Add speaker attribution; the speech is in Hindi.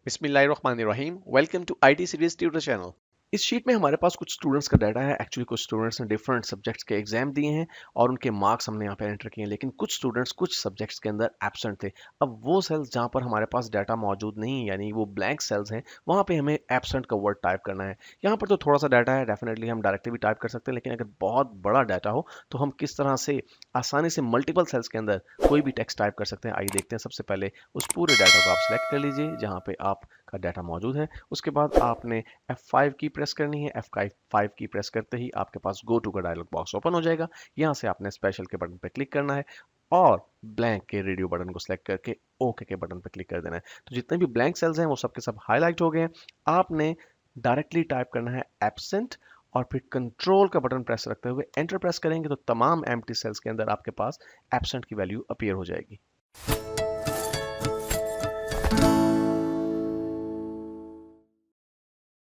Speaker 1: बिस्मिल्लाहिर्रहमानिर्रहीम। Welcome to IT series tutor channel. इस शीट में हमारे पास कुछ स्टूडेंट्स का डाटा है। एक्चुअली कुछ स्टूडेंट्स ने डिफरेंट सब्जेक्ट्स के एग्जाम दिए हैं और उनके मार्क्स हमने यहाँ पे एंटर किए हैं, लेकिन कुछ स्टूडेंट्स कुछ सब्जेक्ट्स के अंदर एब्सेंट थे। अब वो सेल्स जहाँ पर हमारे पास डाटा मौजूद नहीं है, यानी वो ब्लैंक सेल्स हैं, वहाँ पे हमें एब्सेंट का वर्ड टाइप करना है। यहाँ पर तो थोड़ा सा डाटा है, डेफिनेटली हम डायरेक्टली भी टाइप कर सकते हैं, लेकिन अगर बहुत बड़ा डाटा हो तो हम किस तरह से आसानी से मल्टीपल सेल्स के अंदर कोई भी टेक्स्ट टाइप कर सकते हैं, आइए देखते हैं। सबसे पहले उस पूरे डाटा को आप सिलेक्ट कर लीजिए जहाँ पे आपका डाटा मौजूद है। उसके बाद आपने F5 की प्रेस करनी है। F5 की प्रेस करते ही आपके पास गो टू का डायलॉग बॉक्स ओपन हो जाएगा। यहाँ से आपने स्पेशल के बटन पर क्लिक करना है और ब्लैंक के रेडियो बटन को सिलेक्ट करके ओके के बटन पर क्लिक कर देना है। तो जितने भी ब्लैंक सेल्स हैं वो सब के सब हाईलाइट हो गए हैं। आपने डायरेक्टली टाइप करना है एब्सेंट और फिर कंट्रोल का बटन प्रेस रखते हुए एंटर प्रेस करेंगे तो तमाम एम्प्टी सेल्स के अंदर आपके पास एब्सेंट की वैल्यू अपीयर हो जाएगी।